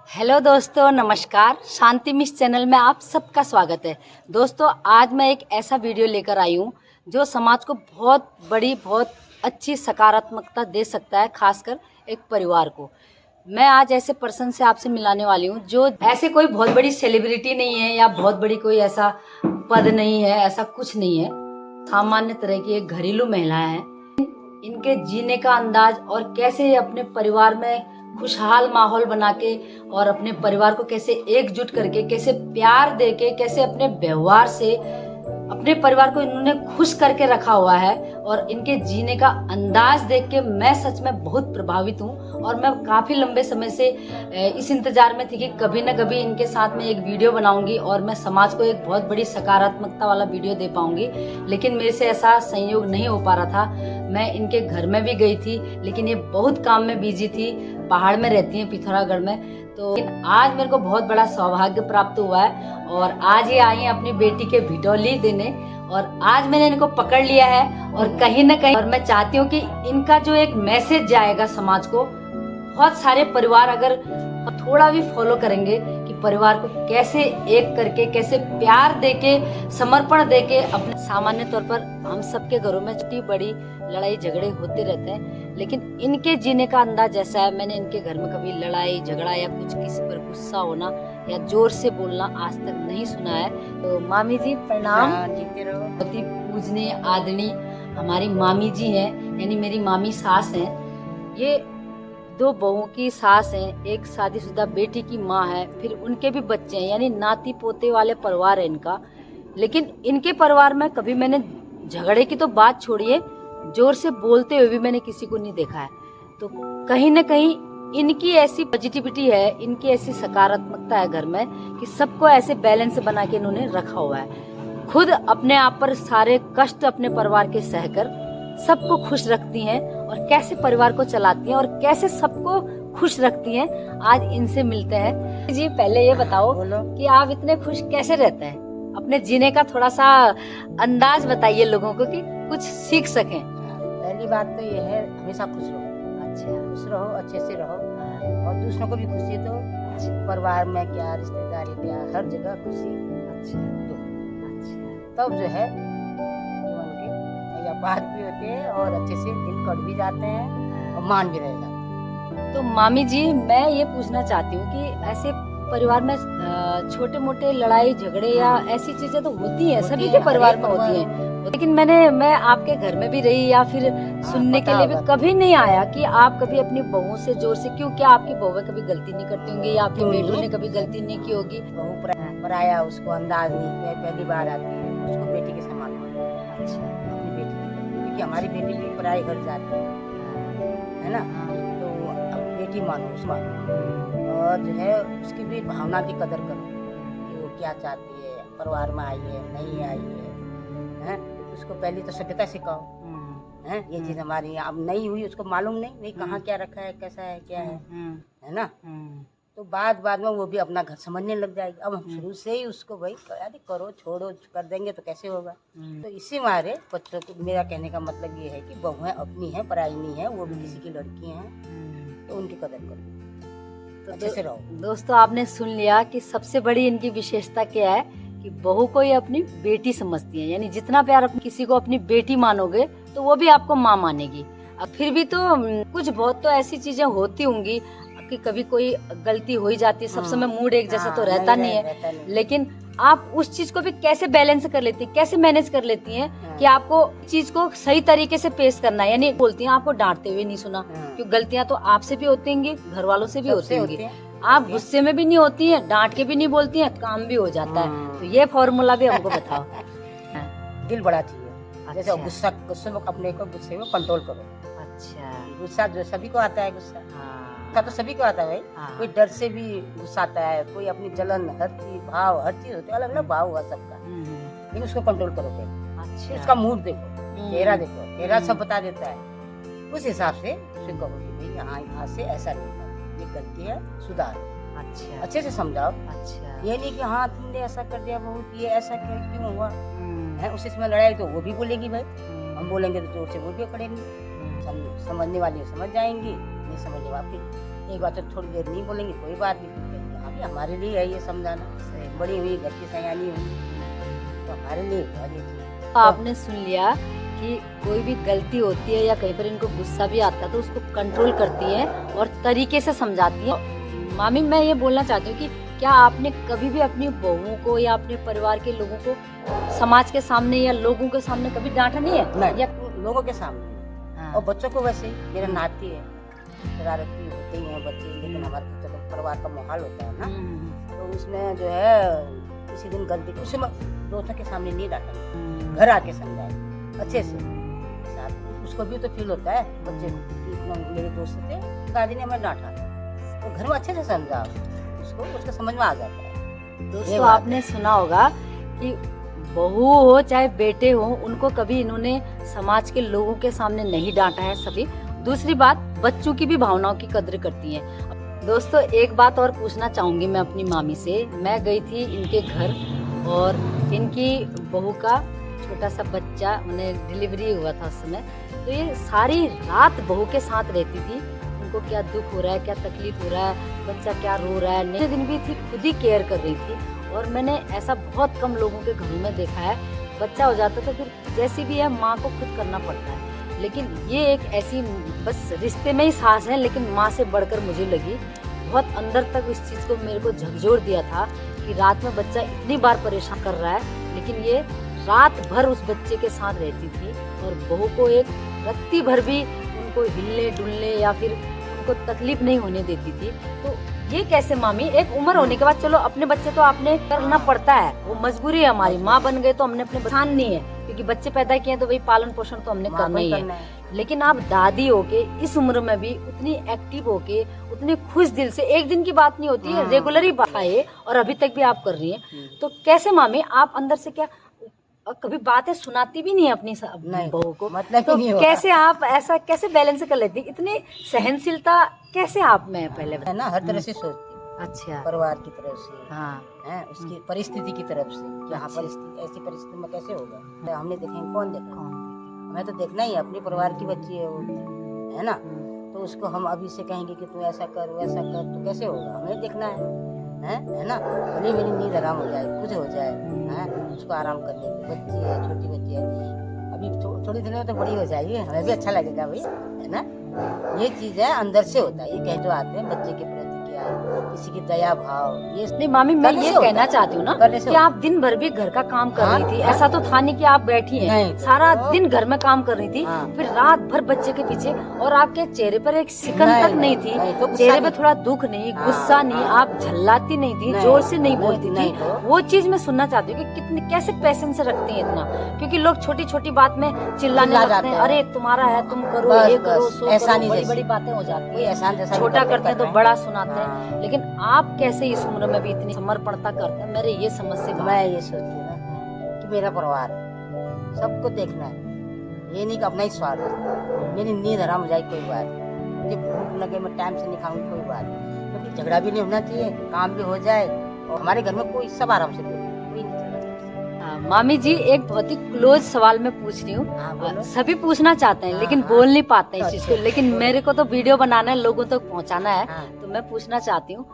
Hello दोस्तों, नमस्कार। शांति miss channel में आप सबका स्वागत है। दोस्तों, आज मैं एक ऐसा वीडियो लेकर आई हूँ जो समाज को बहुत बड़ी, बहुत अच्छी सकारात्मकता दे सकता है, खासकर एक परिवार को। मैं आज ऐसे पर्सन से आपसे मिलाने वाली हूँ जो ऐसे कोई बहुत बड़ी सेलिब्रिटी नहीं है या बहुत बड़ी कोई ऐसा पद नहीं है, ऐसा कुछ नहीं है। सामान्य तरह की एक घरेलू महिला है। इनके जीने का अंदाज और कैसे ये अपने परिवार में खुशहाल माहौल बना के और अपने परिवार को कैसे एकजुट करके, कैसे प्यार देके, कैसे अपने व्यवहार से अपने परिवार को इन्होंने खुश करके रखा हुआ है। और इनके जीने का अंदाज देख के मैं सच में बहुत प्रभावित हूँ। और मैं काफ़ी लंबे समय से इस इंतजार में थी कि कभी न कभी इनके साथ में एक वीडियो बनाऊंगी और मैं समाज को एक बहुत बड़ी सकारात्मकता वाला वीडियो दे पाऊंगी। लेकिन मेरे से ऐसा संयोग नहीं हो पा रहा था। मैं इनके घर में भी गई थी, लेकिन ये बहुत काम में बिजी थी। पहाड़ में रहती हैं, पिथौरागढ़ में। तो आज मेरे को बहुत बड़ा सौभाग्य प्राप्त हुआ है और आज ये आई हैं अपनी बेटी के भिटौली देने। और आज मैंने इनको पकड़ लिया है और कहीं ना कहीं, और मैं चाहती हूँ कि इनका जो एक मैसेज जाएगा समाज को, बहुत सारे परिवार अगर थोड़ा भी फॉलो करेंगे कि परिवार को कैसे एक करके, कैसे प्यार देके, समर्पण देके अपने। सामान्य तौर पर हम सबके घरों में छोटी बड़ी लड़ाई झगड़े होते रहते हैं, लेकिन इनके जीने का अंदाज ऐसा है। मैंने इनके घर में कभी लड़ाई झगड़ा या कुछ किसी पर गुस्सा होना या जोर से बोलना आज तक नहीं सुना है। तो मामी जी प्रणाम। बहुत ही पूजनीय आदरणीय हमारी मामी जी हैं, यानी मेरी मामी सास हैं। ये दो बहुओं की सास हैं, एक शादीशुदा बेटी की माँ है, फिर उनके भी बच्चे हैं, यानी नाती पोते वाले परिवार है इनका। लेकिन इनके परिवार में कभी मैंने झगड़े की तो बात छोड़िए, जोर से बोलते हुए भी मैंने किसी को नहीं देखा है। तो कहीं न कहीं इनकी ऐसी पॉजिटिविटी है, इनकी ऐसी सकारात्मकता है घर में कि सबको ऐसे बैलेंस बना के इन्होंने रखा हुआ है। खुद अपने आप पर सारे कष्ट अपने परिवार के सहकर सबको खुश रखती हैं और कैसे परिवार को चलाती हैं और कैसे सबको खुश रखती हैं, आज इनसे मिलते हैं। जी पहले ये बताओ कि आप इतने खुश कैसे रहते हैं? अपने जीने का थोड़ा सा अंदाज बताइए लोगों को कि कुछ सीख सकें। पहली बात तो ये है, हमेशा खुश रहो। अच्छा, खुश रहो, अच्छे से रहो और दूसरों को भी खुशी दो। परिवार में क्या, रिश्तेदारी क्या, हर जगह खुशी दो। अच्छा, तब जो है जीवन के या पार भी होते हैं और अच्छे से दिन कट भी जाते हैं और मान भी रह जाते हैं। तो मामी जी मैं ये पूछना चाहती हूँ कि ऐसे परिवार में छोटे मोटे लड़ाई झगड़े या ऐसी चीजें तो होती हैं, सभी के परिवार में होती हैं। लेकिन मैं आपके घर में भी रही या फिर सुनने के लिए भी कभी नहीं आया कि आप कभी अपनी बहू से जोर से, क्यों, क्या आपकी बहुएं कभी गलती नहीं करती होंगी या आपके बेटों ने कभी गलती नहीं की होगी? बहू पराया उसको अंदाज नहीं, पहली बार आती है, उसको बेटी के समान मानो। अच्छा, अपनी बेटी की, क्योंकि हमारी बेटी भी पराए घर जाती है ना, तो अपनी बेटी मानो, उस मानो। और जो है उसकी भी भावना की कदर करो कि वो क्या चाहती है, परिवार में आई है नहीं आई है, उसको पहले तो सभ्यता सिखाओ। है ये चीज़ हमारी अब नहीं हुई, उसको मालूम नहीं कहाँ क्या रखा है, कैसा है, क्या है ना। तो बाद में वो भी अपना घर समझने लग जाएगी। अब हम शुरू से ही उसको भाई अरे करो छोड़ो कर देंगे तो कैसे होगा। तो इसी मारे बच्चों को मेरा कहने का मतलब ये है कि बहुएं अपनी हैं, पराई नहीं है, वो भी किसी की लड़की हैं, तो उनकी कदर करो, तो अच्छे से रहो। दोस्तों आपने सुन लिया कि सबसे बड़ी इनकी विशेषता क्या है कि बहू को ये अपनी बेटी समझती है। यानी जितना प्यार अपनी किसी को अपनी बेटी मानोगे तो वो भी आपको माँ मानेगी। अब फिर भी तो कुछ बहुत तो ऐसी चीजें होती होंगी कि कभी कोई गलती हो ही जाती है। सब समय मूड एक जैसा तो रहता नहीं है, लेकिन आप उस चीज को भी कैसे बैलेंस कर लेती हैं, कैसे मैनेज कर लेती हैं कि आपको चीज को सही तरीके से पेश करना है। यानी बोलती हैं आपको डांटते हुए नहीं सुना, क्योंकि गलतियां तो आपसे भी होती होंगी, घर वालों से भी होती होंगी। आप गुस्से में भी नहीं होती हैं, डांट के भी नहीं बोलती हैं, काम भी हो जाता है। तो ये फॉर्मूला भी हमको बताओ। दिल बड़ा चाहिए। जैसे गुस्से में अपने को गुस्से में कंट्रोल करो। अच्छा, गुस्सा जो सभी को आता है, गुस्सा तो सभी को आता है भाई। कोई डर से भी गुस्सा आता है, कोई अपनी जलन, हर चीज होती है, अलग अलग भाव हुआ सबका, लेकिन उसको कंट्रोल करो पहले। अच्छा, उसका मूड देखो, चेहरा सब बता देता है। उस हिसाब से उसे कहो कि भाई यहाँ से ऐसा नहीं है, ये गलती है, सुधारो। अच्छा, अच्छे से समझाओ। अच्छा, ये नहीं कि हाँ तुमने ऐसा कर दिया बहुत, ये ऐसा क्यों हुआ है। उस इसमें लड़ाई तो वो भी बोलेगी भाई, हम बोलेंगे तो जोर से वो भी पड़ेंगे। समझने वाली समझ जाएंगी, नहीं समझने वाली एक बात तो थोड़ी देर नहीं बोलेंगे, कोई बात नहीं। अभी हमारे लिए है ये समझाना, बड़ी हुई घर की सयानी हुई तो हमारे लिए है ये चीज़। तो आपने सुन लिया कि कोई भी गलती होती है या कहीं पर इनको गुस्सा भी आता है तो उसको कंट्रोल करती है और तरीके से समझाती है। मामी मैं ये बोलना चाहती हूँ कि क्या आपने कभी भी अपनी बहुओं को या अपने परिवार के लोगों को समाज के सामने या लोगों के सामने कभी डांटा नहीं है? नहीं, या लोगों के सामने। हाँ। और बच्चों को वैसे ही, मेरा नाती है, शरारती होते ही हैं बच्चे, लेकिन हमारे चलो परिवार का माहौल होता है ना, तो उसमें जो है किसी दिन गलती उसे दोस्तों के सामने नहीं डांटा, घर आके समझाए अच्छे से। साथ उसको भी तो फील होता है बच्चे को कि इतना मेरे दोस्त थे, दादी ने हमें डांटा, तो घर में अच्छे से समझाओ उसको, उसको समझ में आ जाता है। दोस्तों आपने सुना होगा कि बहू हो चाहे बेटे हो, उनको कभी इन्होंने समाज के लोगों के सामने नहीं डांटा है सभी। दूसरी बात, बच्चों की भी भावनाओं की कद्र करती हैं। दोस्तों एक बात और पूछना चाहूंगी मैं अपनी मामी से। मैं गई थी इनके घर और इनकी बहू का छोटा सा बच्चा, उन्हें डिलीवरी हुआ था उस समय, तो ये सारी रात बहू के साथ रहती थी। उनको क्या दुख हो रहा है, क्या तकलीफ हो रहा है, बच्चा क्या रो रहा है, नए दिन भी थी, खुद ही केयर कर रही थी। और मैंने ऐसा बहुत कम लोगों के घरों में देखा है, बच्चा हो जाता तो फिर जैसी भी है माँ को खुद करना पड़ता है, लेकिन ये एक ऐसी बस रिश्ते में ही सास है, लेकिन माँ से बढ़कर मुझे लगी। बहुत अंदर तक इस चीज़ को मेरे को झकझोर दिया था कि रात में बच्चा इतनी बार परेशान कर रहा है, लेकिन ये रात भर उस बच्चे के साथ रहती थी और बहू को एक रत्ती भर भी उनको हिलने डुलने या फिर उनको तकलीफ नहीं होने देती थी। तो ये कैसे मामी, एक उम्र होने के बाद चलो अपने बच्चे तो आपने करना पड़ता है, वो मजबूरी है हमारी, माँ बन गए तो हमने अपने बचान नहीं है, क्योंकि बच्चे पैदा किए तो वही पालन पोषण तो हमने करना ही है। लेकिन आप दादी होके इस उम्र में भी उतनी एक्टिव होके, उतनी खुश दिल से, एक दिन की बात नहीं होती है, रेगुलर ही बात है और अभी तक भी आप कर रही हैं, तो कैसे मामी आप अंदर से क्या कभी बातें सुनाती भी नहीं है अपनी बहू को? मतलब तो नहीं कैसे आप ऐसा कैसे बैलेंस कर लेती, इतनी सहनशीलता कैसे आप में पहले है ना, हर तरह से सोचती हूँ। अच्छा, परिवार की तरफ से, हाँ, है उसकी परिस्थिति की तरफ से कि हाँ परिस्थिति ऐसी परिस्थिति में कैसे होगा, तो हमने देखेंगे कौन देखा, हमें तो देखना ही है, अपने परिवार की बच्ची है वो, है ना, तो उसको हम अभी से कहेंगे कि तू ऐसा कर वैसा कर तो कैसे होगा, हमें देखना है ना। भले मेरी नींद आराम हो जाए, कुछ हो जाए, है उसको आराम करने की, बच्ची है, छोटी बच्ची है, अभी थोड़ी दिन में तो बड़ी हो जाएगी, हमें भी अच्छा लगेगा भाई, है ना। ये चीज़ है अंदर से होता है, ये कह जो आते हैं बच्चे के प्रति क्या है, किसी की दया भाव, ये नहीं मामी मैं ये कहना चाहती हूँ ना कि आप दिन भर भी घर का काम कर रही थी, ऐसा तो था नहीं कि आप बैठी हैं, सारा दिन घर में काम कर रही थी, फिर रात भर बच्चे के पीछे, और आपके चेहरे पर एक सिकन तक नहीं थी, चेहरे पे थोड़ा दुख नहीं, गुस्सा नहीं, आप झल्लाती नहीं थी, जोर से नहीं बोलती थी। वो चीज मैं सुनना चाहती हूँ कि कितने कैसे पेशेंस रखती हैं इतना, क्योंकि लोग छोटी छोटी बात में चिल्लाने लगते हैं, अरे तुम्हारा है तुम करो, ये करो, सो करो, बड़ी बड़ी बातें हो जाती है, छोटा करते हैं तो बड़ा सुनाते हैं। लेकिन आप कैसे इस उम्र में भी इतनी समर्पणता करते हैं, मेरे ये समझ से मैं ये सोचती हूँ ना कि मेरा परिवार है, सबको देखना है, ये नहीं कि अपना ही स्वार्थ, मेरी नींद आराम हो जाए कोई बात, मुझे भूख लगे मैं टाइम से नहीं खाऊंगी कोई बात, क्योंकि झगड़ा भी नहीं होना चाहिए, काम भी हो जाए, और हमारे घर में कोई सब आराम से कोई नहीं चला। मामी जी एक बहुत ही क्लोज सवाल मैं पूछ रही हूँ, सभी पूछना चाहते हैं लेकिन बोल नहीं पाते हैं इस चीज को, लेकिन मेरे को तो वीडियो बनाना है, लोगों तक पहुँचाना है, तो मैं पूछना चाहती हूँ।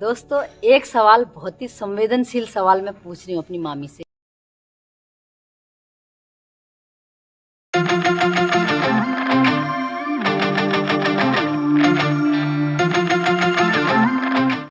दोस्तों एक सवाल, बहुत ही संवेदनशील सवाल मैं पूछ रही हूँ अपनी मामी से।